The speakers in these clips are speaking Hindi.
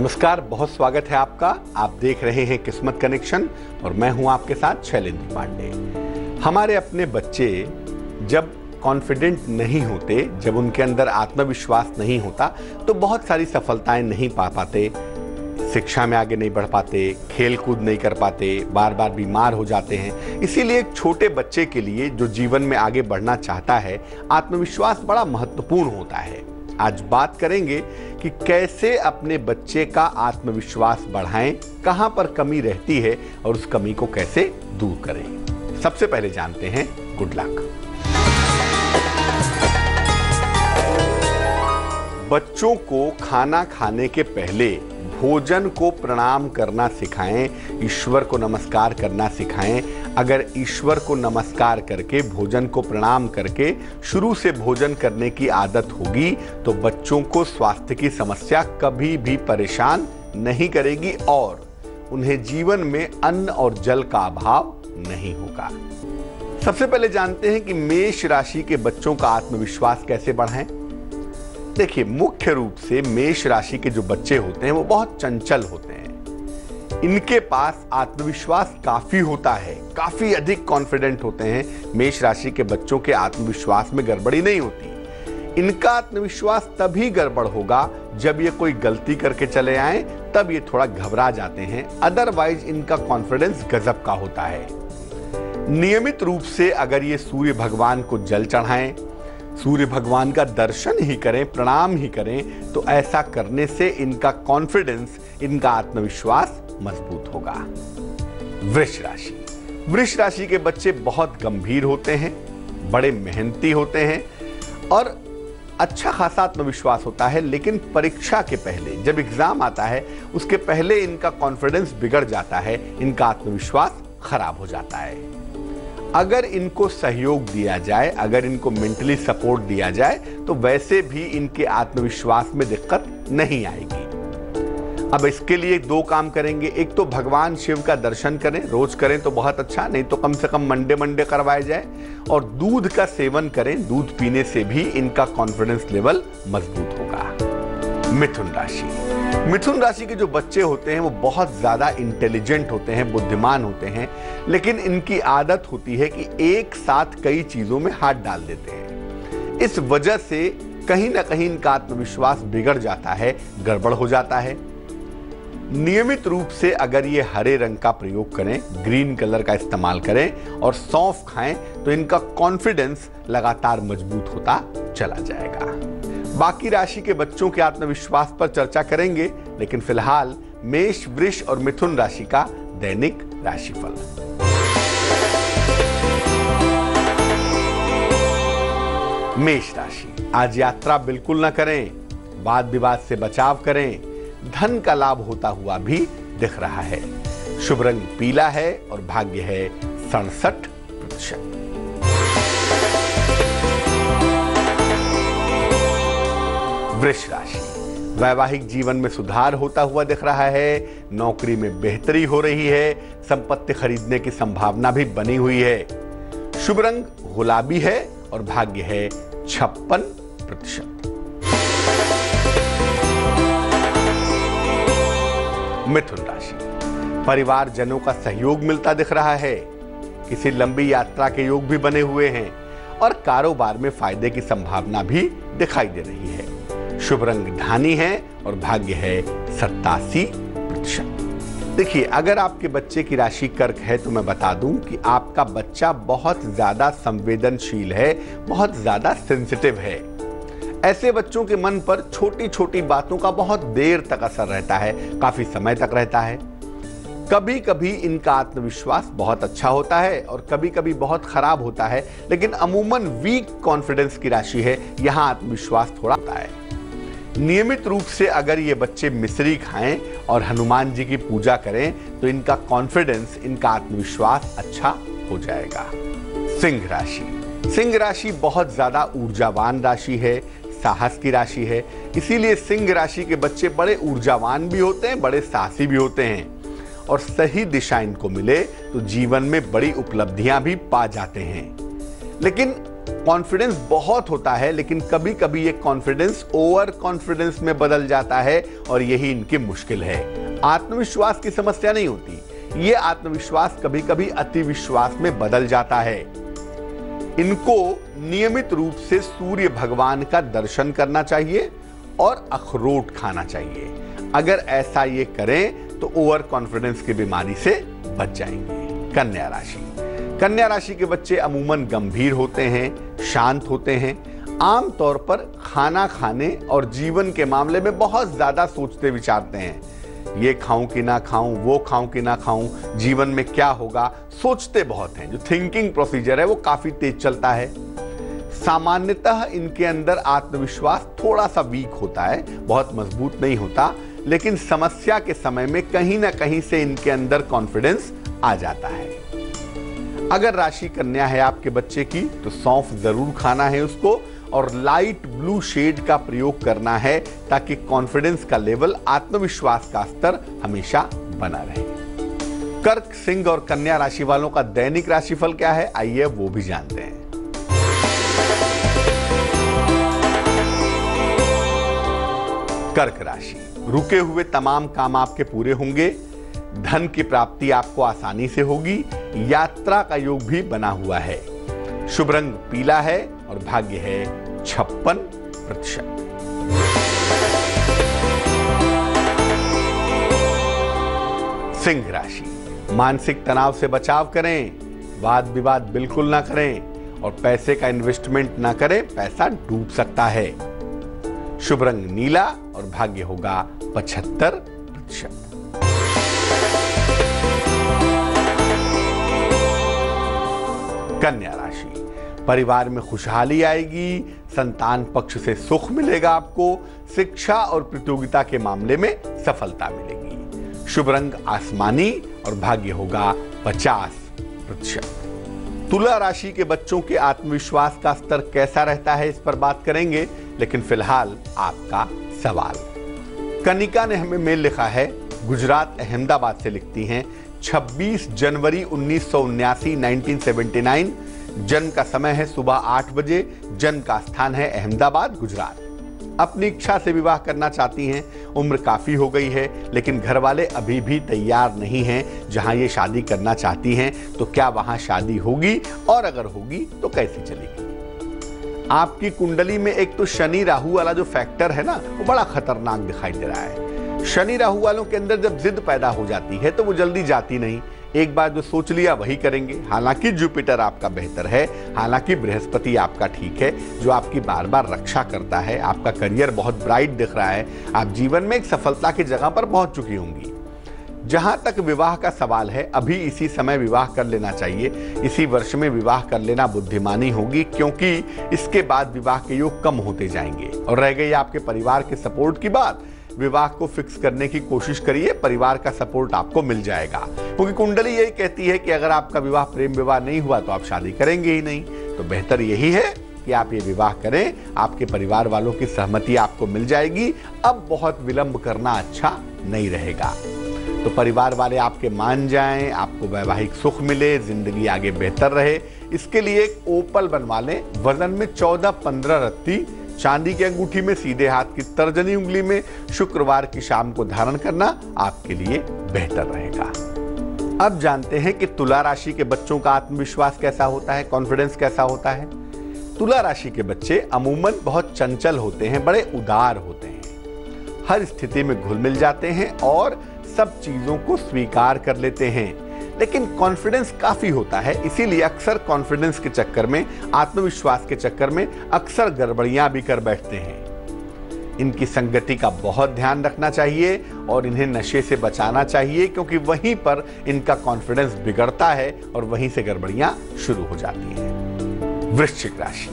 नमस्कार, बहुत स्वागत है आपका। आप देख रहे हैं किस्मत कनेक्शन और मैं हूं आपके साथ शैलेंद्र पांडे। हमारे अपने बच्चे जब कॉन्फिडेंट नहीं होते, जब उनके अंदर आत्मविश्वास नहीं होता, तो बहुत सारी सफलताएं नहीं पा पाते, शिक्षा में आगे नहीं बढ़ पाते, खेल कूद नहीं कर पाते, बार बार बीमार हो जाते हैं। इसीलिए एक छोटे बच्चे के लिए जो जीवन में आगे बढ़ना चाहता है, आत्मविश्वास बड़ा महत्वपूर्ण होता है। आज बात करेंगे कि कैसे अपने बच्चे का आत्मविश्वास बढ़ाएं, कहां पर कमी रहती है और उस कमी को कैसे दूर करें। सबसे पहले जानते हैं गुड लक। बच्चों को खाना खाने के पहले भोजन को प्रणाम करना सिखाएं, ईश्वर को नमस्कार करना सिखाएं। अगर ईश्वर को नमस्कार करके, भोजन को प्रणाम करके शुरू से भोजन करने की आदत होगी तो बच्चों को स्वास्थ्य की समस्या कभी भी परेशान नहीं करेगी और उन्हें जीवन में अन्न और जल का अभाव नहीं होगा। सबसे पहले जानते हैं कि मेष राशि के बच्चों का आत्मविश्वास कैसे बढ़ाएं। देखिए, मुख्य रूप से मेष राशि के जो बच्चे होते हैं वो बहुत चंचल होते हैं। इनके पास आत्मविश्वास काफी होता है, काफी अधिक कॉन्फिडेंट होते हैं। मेष राशि के बच्चों के आत्मविश्वास में गड़बड़ी नहीं होती। इनका आत्मविश्वास तभी गड़बड़ होगा जब ये कोई गलती करके चले आए, तब ये थोड़ा घबरा जाते हैं। अदरवाइज इनका कॉन्फिडेंस गजब का होता है। नियमित रूप से अगर ये सूर्य भगवान को जल चढ़ाएं, सूर्य भगवान का दर्शन ही करें, प्रणाम ही करें, तो ऐसा करने से इनका कॉन्फिडेंस, इनका आत्मविश्वास मजबूत होगा। वृष राशि। वृष राशि के बच्चे बहुत गंभीर होते हैं, बड़े मेहनती होते हैं और अच्छा खासा आत्मविश्वास होता है, लेकिन परीक्षा के पहले, जब एग्जाम आता है, उसके पहले इनका कॉन्फिडेंस बिगड़ जाता है, इनका आत्मविश्वास खराब हो जाता है। अगर इनको सहयोग दिया जाए, अगर इनको मेंटली सपोर्ट दिया जाए, तो वैसे भी इनके आत्मविश्वास में दिक्कत नहीं आएगी। अब इसके लिए दो काम करेंगे। एक तो भगवान शिव का दर्शन करें, रोज करें तो बहुत अच्छा, नहीं तो कम से कम मंडे करवाया जाए, और दूध का सेवन करें। दूध पीने से भी इनका कॉन्फिडेंस लेवल मजबूत होगा। मिथुन राशि। मिथुन राशि के जो बच्चे होते हैं वो बहुत ज्यादा इंटेलिजेंट होते हैं, बुद्धिमान होते हैं, लेकिन इनकी आदत होती है कि एक साथ कई चीजों में हाथ डाल देते हैं। इस वजह से कहीं ना कहीं इनका आत्मविश्वास बिगड़ जाता है, गड़बड़ हो जाता है। नियमित रूप से अगर ये हरे रंग का प्रयोग करें, ग्रीन कलर का इस्तेमाल करें और सौंफ खाएं, तो इनका कॉन्फिडेंस लगातार मजबूत होता चला जाएगा। बाकी राशि के बच्चों के आत्मविश्वास पर चर्चा करेंगे, लेकिन फिलहाल मेष, वृष और मिथुन राशि का दैनिक राशिफल। मेष राशि। आज यात्रा बिल्कुल न करें, वाद विवाद से बचाव करें। धन का लाभ होता हुआ भी दिख रहा है। शुभ रंग पीला है और भाग्य है 67%। वृष राशि। वैवाहिक जीवन में सुधार होता हुआ दिख रहा है। नौकरी में बेहतरी हो रही है। संपत्ति खरीदने की संभावना भी बनी हुई है। शुभ रंग गुलाबी है और भाग्य है 56%। मिथुन राशि। परिवारजनों का सहयोग मिलता दिख रहा है। किसी लंबी यात्रा के योग भी बने हुए हैं और कारोबार में फायदे की संभावना भी दिखाई दे रही है। शुभ रंग धानी है और भाग्य है 87%। देखिए, अगर आपके बच्चे की राशि कर्क है तो मैं बता दूं कि आपका बच्चा बहुत ज्यादा संवेदनशील है, बहुत ज्यादा सेंसिटिव है। ऐसे बच्चों के मन पर छोटी छोटी बातों का बहुत देर तक असर रहता है, काफी समय तक रहता है। कभी कभी इनका आत्मविश्वास बहुत अच्छा होता है और कभी कभी बहुत खराब होता है, लेकिन अमूमन वीक कॉन्फिडेंस की राशि है, यहां आत्मविश्वास थोड़ा होता है। नियमित रूप से अगर ये बच्चे मिश्री खाएं और हनुमान जी की पूजा करें तो इनका कॉन्फिडेंस, इनका आत्मविश्वास अच्छा हो जाएगा। सिंह राशि। सिंह राशि बहुत ज्यादा ऊर्जावान राशि है, साहस की राशि है। इसीलिए सिंह राशि के बच्चे बड़े ऊर्जावान भी होते हैं, बड़े साहसी भी होते हैं और सही दिशा इनको मिले तो जीवन में बड़ी उपलब्धियां भी पा जाते हैं। लेकिन कॉन्फिडेंस बहुत होता है, लेकिन कभी कभी ये कॉन्फिडेंस ओवर कॉन्फिडेंस में बदल जाता है और यही इनकी मुश्किल है। आत्मविश्वास की समस्या नहीं होती, ये आत्मविश्वास कभी कभी अति विश्वास में बदल जाता है। इनको नियमित रूप से सूर्य भगवान का दर्शन करना चाहिए और अखरोट खाना चाहिए। अगर ऐसा ये करें तो ओवर कॉन्फिडेंस की बीमारी से बच जाएंगे। कन्या राशि। कन्या राशि के बच्चे अमूमन गंभीर होते हैं, शांत होते हैं, आमतौर पर खाना खाने और जीवन के मामले में बहुत ज्यादा सोचते विचारते हैं। ये खाऊं कि ना खाऊं, वो खाऊं कि ना खाऊं, जीवन में क्या होगा, सोचते बहुत हैं। जो थिंकिंग प्रोसीजर है वो काफी तेज चलता है। सामान्यतः इनके अंदर आत्मविश्वास थोड़ा सा वीक होता है, बहुत मजबूत नहीं होता, लेकिन समस्या के समय में कहीं ना कहीं से इनके अंदर कॉन्फिडेंस आ जाता है। अगर राशि कन्या है आपके बच्चे की तो सौंफ जरूर खाना है उसको और लाइट ब्लू शेड का प्रयोग करना है ताकि कॉन्फिडेंस का लेवल, आत्मविश्वास का स्तर हमेशा बना रहे। कर्क, सिंह और कन्या राशि वालों का दैनिक राशिफल क्या है, आइए वो भी जानते हैं। कर्क राशि। रुके हुए तमाम काम आपके पूरे होंगे, धन की प्राप्ति आपको आसानी से होगी, यात्रा का योग भी बना हुआ है। शुभ रंग पीला है और भाग्य है 56%। सिंह राशि। मानसिक तनाव से बचाव करें, वाद विवाद बिल्कुल ना करें और पैसे का इन्वेस्टमेंट ना करें, पैसा डूब सकता है। शुभ रंग नीला और भाग्य होगा 75%। कन्या राशि। परिवार में खुशहाली आएगी, संतान पक्ष से सुख मिलेगा आपको, शिक्षा और प्रतियोगिता के मामले में सफलता मिलेगी। शुभ रंग आसमानी और भाग्य होगा 50%। तुला राशि के बच्चों के आत्मविश्वास का स्तर कैसा रहता है इस पर बात करेंगे, लेकिन फिलहाल आपका सवाल। कनिका ने हमें मेल लिखा है, गुजरात अहमदाबाद से लिखती हैं। 26 जनवरी 1979 1979 जन्म का समय है सुबह 8 बजे, जन्म का स्थान है अहमदाबाद गुजरात। अपनी इच्छा से विवाह करना चाहती हैं, उम्र काफी हो गई है लेकिन घर वाले अभी भी तैयार नहीं हैं। जहां ये शादी करना चाहती हैं तो क्या वहां शादी होगी और अगर होगी तो कैसे चलेगी। आपकी कुंडली में एक तो शनि राहु वाला जो फैक्टर है ना, वो बड़ा खतरनाक दिखाई दे रहा है। शनि राहु वालों के अंदर जब जिद पैदा हो जाती है तो वो जल्दी जाती नहीं, एक बार जो सोच लिया वही करेंगे। हालांकि जुपिटर आपका बेहतर है, हालांकि बृहस्पति आपका ठीक है जो आपकी बार बार रक्षा करता है, आपका करियर बहुत ब्राइट दिख रहा है, आप जीवन में एक सफलता की जगह पर पहुंच चुकी होंगी। जहां तक विवाह का सवाल है, अभी इसी समय विवाह कर लेना चाहिए, इसी वर्ष में विवाह कर लेना बुद्धिमानी होगी, क्योंकि इसके बाद विवाह के योग कम होते जाएंगे। और रह गई आपके परिवार के सपोर्ट की बात, विवाह को फिक्स करने की कोशिश करिए, परिवार का सपोर्ट आपको मिल जाएगा, क्योंकि कुंडली यही कहती है कि अगर आपका विवाह प्रेम विवाह नहीं हुआ तो आप शादी करेंगे ही नहीं। तो बेहतर यही है कि आप ये विवाह करें, आपके परिवार वालों की सहमति आपको मिल जाएगी। अब बहुत विलंब करना अच्छा नहीं रहेगा। तो परिवार वाले आपके मान जाएं, आपको वैवाहिक सुख मिले, जिंदगी आगे बेहतर रहे, इसके लिए एक ओपल बनवा लें। वजन में 14-15 रत्ती, चांदी की अंगूठी में, सीधे हाथ की तर्जनी उंगली में, शुक्रवार की शाम को धारण करना आपके लिए बेहतर रहेगा। अब जानते हैं कि तुला राशि के बच्चों का आत्मविश्वास कैसा होता है, कॉन्फिडेंस कैसा होता है। तुला राशि के बच्चे अमूमन बहुत चंचल होते हैं, बड़े उदार होते हैं, हर स्थिति में घुल मिल जाते हैं और सब चीजों को स्वीकार कर लेते हैं, लेकिन कॉन्फिडेंस काफी होता है। इसीलिए अक्सर कॉन्फिडेंस के चक्कर में, आत्मविश्वास के चक्कर में अक्सर गड़बड़ियां भी कर बैठते हैं। इनकी संगति का बहुत ध्यान रखना चाहिए और इन्हें नशे से बचाना चाहिए, क्योंकि वहीं पर इनका कॉन्फिडेंस बिगड़ता है और वहीं से गड़बड़ियां शुरू हो जाती हैं। वृश्चिक राशि।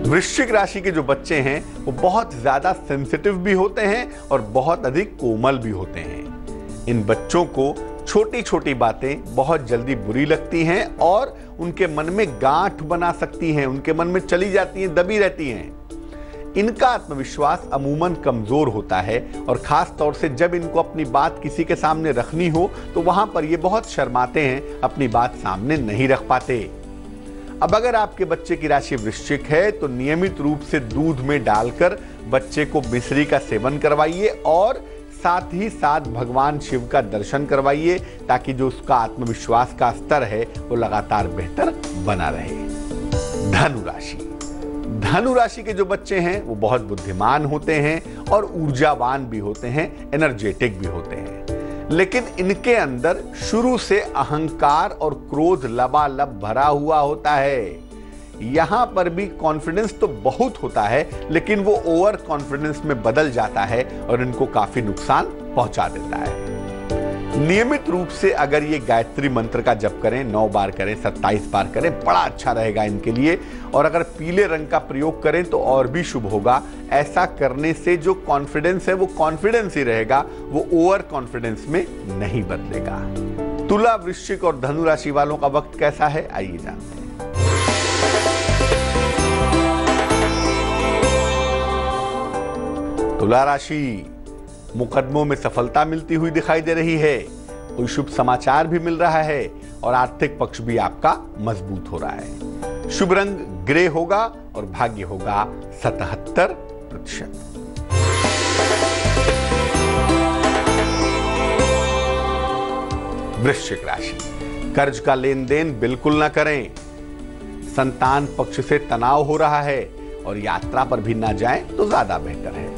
वृश्चिक राशि के जो बच्चे हैं वो बहुत ज्यादा सेंसिटिव भी होते हैं और बहुत अधिक कोमल भी होते हैं। इन बच्चों को छोटी छोटी बातें बहुत जल्दी बुरी लगती हैं और उनके मन में गांठ बना सकती हैं, उनके मन में चली जाती हैं, दबी रहती हैं। इनका आत्मविश्वास अमूमन कमजोर होता है और खास तौर से जब इनको अपनी बात किसी के सामने रखनी हो तो वहां पर ये बहुत शर्माते हैं, अपनी बात सामने नहीं रख पाते। अब अगर आपके बच्चे की राशि वृश्चिक है तो नियमित रूप से दूध में डालकर बच्चे को मिश्री का सेवन करवाइए और साथ ही साथ भगवान शिव का दर्शन करवाइए ताकि जो उसका आत्मविश्वास का स्तर है वो लगातार बेहतर बना रहे। धनु राशि के जो बच्चे हैं वो बहुत बुद्धिमान होते हैं और ऊर्जावान भी होते हैं, एनर्जेटिक भी होते हैं, लेकिन इनके अंदर शुरू से अहंकार और क्रोध लबालब भरा हुआ होता है। यहां पर भी कॉन्फिडेंस तो बहुत होता है लेकिन वो ओवर कॉन्फिडेंस में बदल जाता है और इनको काफी नुकसान पहुंचा देता है। नियमित रूप से अगर ये गायत्री मंत्र का जप करें, 9 बार करें, 27 बार करें, बड़ा अच्छा रहेगा इनके लिए। और अगर पीले रंग का प्रयोग करें तो और भी शुभ होगा। ऐसा करने से जो कॉन्फिडेंस है वो कॉन्फिडेंस ही रहेगा, वो ओवर कॉन्फिडेंस में नहीं बदलेगा। तुला, वृश्चिक और धनु राशि वालों का वक्त कैसा है, आइए जानते हैं। तुला राशि, मुकदमों में सफलता मिलती हुई दिखाई दे रही है, कोई शुभ समाचार भी मिल रहा है और आर्थिक पक्ष भी आपका मजबूत हो रहा है। शुभ रंग ग्रे होगा और भाग्य होगा 77%। वृश्चिक राशि, कर्ज का लेन देन बिल्कुल ना करें। संतान पक्ष से तनाव हो रहा है और यात्रा पर भी ना जाएं तो ज्यादा बेहतर है।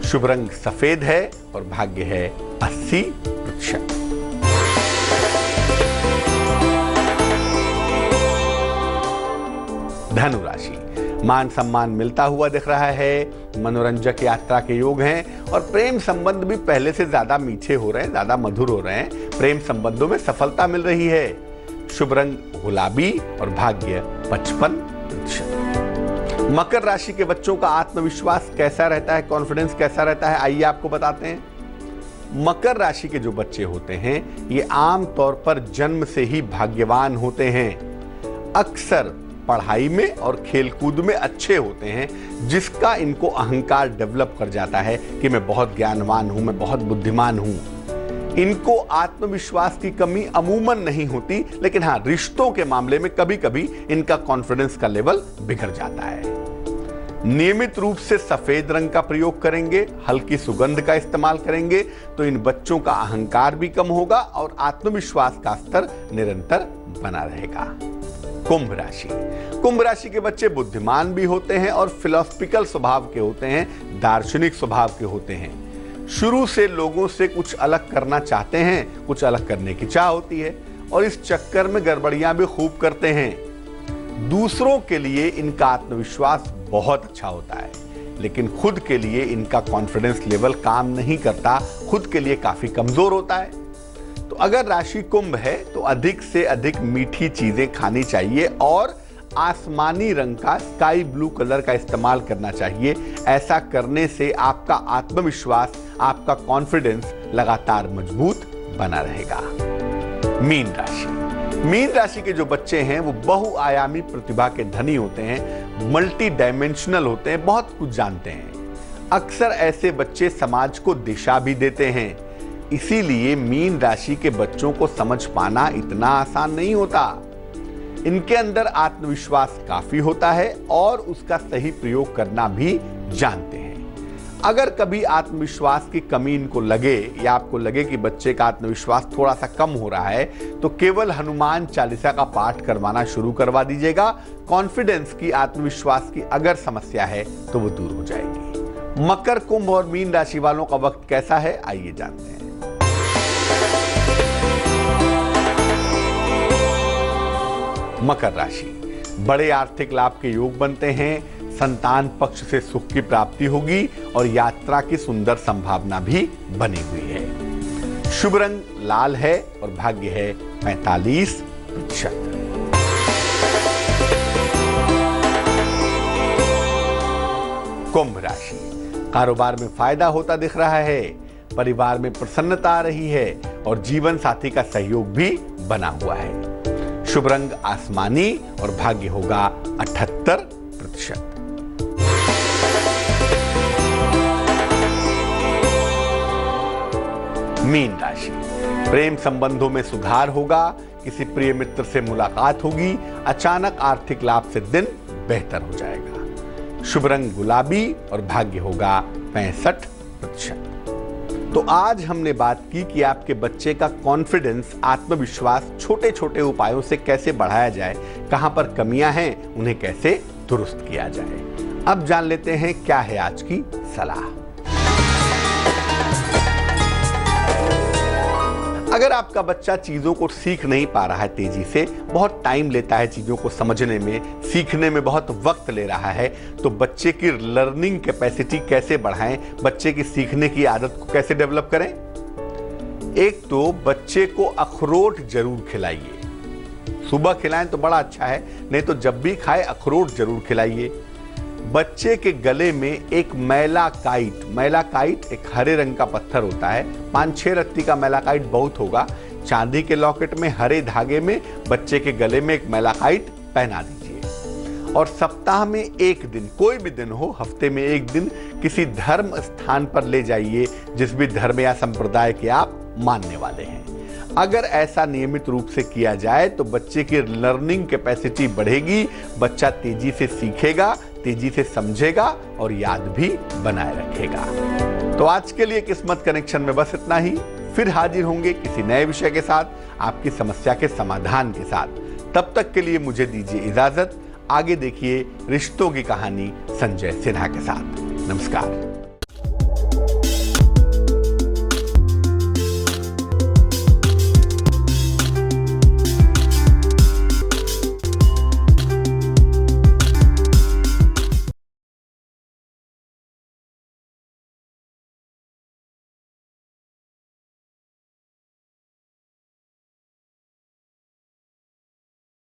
शुभ रंग सफेद है और भाग्य है 80%। धनु राशि, मान सम्मान मिलता हुआ दिख रहा है, मनोरंजक यात्रा के योग हैं और प्रेम संबंध भी पहले से ज्यादा मीठे हो रहे हैं, ज्यादा मधुर हो रहे हैं। प्रेम संबंधों में सफलता मिल रही है। शुभ रंग गुलाबी और भाग्य 55%। मकर राशि के बच्चों का आत्मविश्वास कैसा रहता है, कॉन्फिडेंस कैसा रहता है, आइए आपको बताते हैं। मकर राशि के जो बच्चे होते हैं ये आम तौर पर जन्म से ही भाग्यवान होते हैं। अक्सर पढ़ाई में और खेलकूद में अच्छे होते हैं, जिसका इनको अहंकार डेवलप कर जाता है कि मैं बहुत ज्ञानवान हूं, मैं बहुत बुद्धिमान हूं। इनको आत्मविश्वास की कमी अमूमन नहीं होती, लेकिन हाँ, रिश्तों के मामले में कभी कभी इनका कॉन्फिडेंस का लेवल बिगड़ जाता है। नियमित रूप से सफेद रंग का प्रयोग करेंगे, हल्की सुगंध का इस्तेमाल करेंगे तो इन बच्चों का अहंकार भी कम होगा और आत्मविश्वास का स्तर निरंतर बना रहेगा। कुंभ राशि के बच्चे बुद्धिमान भी होते हैं और फिलोसफिकल स्वभाव के होते हैं, दार्शनिक स्वभाव के होते हैं। शुरू से लोगों से कुछ अलग करना चाहते हैं, कुछ अलग करने की चाह होती है और इस चक्कर में गड़बड़ियां भी खूब करते हैं। दूसरों के लिए इनका आत्मविश्वास बहुत अच्छा होता है, लेकिन खुद के लिए इनका कॉन्फिडेंस लेवल काम नहीं करता, खुद के लिए काफी कमजोर होता है। तो अगर राशि कुंभ है तो अधिक से अधिक मीठी चीजें खानी चाहिए और आसमानी रंग का, स्काई ब्लू कलर का इस्तेमाल करना चाहिए। ऐसा करने से आपका आत्मविश्वास, आपका कॉन्फिडेंस लगातार मजबूत बना रहेगा। मीन राशि के जो बच्चे हैं वो बहुआयामी प्रतिभा के धनी होते हैं, मल्टी डायमेंशनल होते हैं, बहुत कुछ जानते हैं। अक्सर ऐसे बच्चे समाज को दिशा भी देते हैं, इसीलिए मीन राशि के बच्चों को समझ पाना इतना आसान नहीं होता। इनके अंदर आत्मविश्वास काफी होता है और उसका सही प्रयोग करना भी जानते हैं। अगर कभी आत्मविश्वास की कमी इनको लगे या आपको लगे कि बच्चे का आत्मविश्वास थोड़ा सा कम हो रहा है तो केवल हनुमान चालीसा का पाठ करवाना शुरू करवा दीजिएगा। कॉन्फिडेंस की, आत्मविश्वास की अगर समस्या है तो वो दूर हो जाएगी। मकर, कुंभ और मीन राशि वालों का वक्त कैसा है, आइए जानते हैं। मकर राशि, बड़े आर्थिक लाभ के योग बनते हैं, संतान पक्ष से सुख की प्राप्ति होगी और यात्रा की सुंदर संभावना भी बनी हुई है। शुभ रंग लाल है और भाग्य है 45%। कुंभ राशि, कारोबार में फायदा होता दिख रहा है, परिवार में प्रसन्नता आ रही है और जीवन साथी का सहयोग भी बना हुआ है। शुभ रंग आसमानी और भाग्य होगा 78%। मीन राशि, प्रेम संबंधों में सुधार होगा, किसी प्रिय मित्र से मुलाकात होगी, अचानक आर्थिक लाभ से दिन बेहतर हो जाएगा। शुभ रंग गुलाबी और भाग्य होगा 65%। तो आज हमने बात की कि आपके बच्चे का कॉन्फिडेंस, आत्मविश्वास छोटे छोटे उपायों से कैसे बढ़ाया जाए, कहां पर कमियां हैं उन्हें कैसे दुरुस्त किया जाए। अब जान लेते हैं क्या है आज की सलाह। अगर आपका बच्चा चीजों को सीख नहीं पा रहा है तेजी से, बहुत टाइम लेता है चीजों को समझने में, सीखने में बहुत वक्त ले रहा है, तो बच्चे की लर्निंग कैपेसिटी कैसे बढ़ाएं, बच्चे की सीखने की आदत को कैसे डेवलप करें। एक तो बच्चे को अखरोट जरूर खिलाइए। सुबह खिलाएं तो बड़ा अच्छा है, नहीं तो जब भी खाए अखरोट जरूर खिलाइए। बच्चे के गले में एक मैलाकाइट एक हरे रंग का पत्थर होता है, 5-6 रत्ती का मैलाकाइट बहुत होगा, चांदी के लॉकेट में हरे धागे में बच्चे के गले में एक मैलाकाइट पहना दीजिए। और सप्ताह में एक दिन, कोई भी दिन हो, हफ्ते में एक दिन किसी धर्म स्थान पर ले जाइए जिस भी धर्म या संप्रदाय के आप मानने वाले हैं। अगर ऐसा नियमित रूप से किया जाए तो बच्चे की लर्निंग कैपेसिटी बढ़ेगी, बच्चा तेजी से सीखेगा, तेजी से समझेगा और याद भी बनाए रखेगा। तो आज के लिए किस्मत कनेक्शन में बस इतना ही। फिर हाजिर होंगे किसी नए विषय के साथ, आपकी समस्या के समाधान के साथ। तब तक के लिए मुझे दीजिए इजाजत। आगे देखिए रिश्तों की कहानी संजय सिन्हा के साथ। नमस्कार।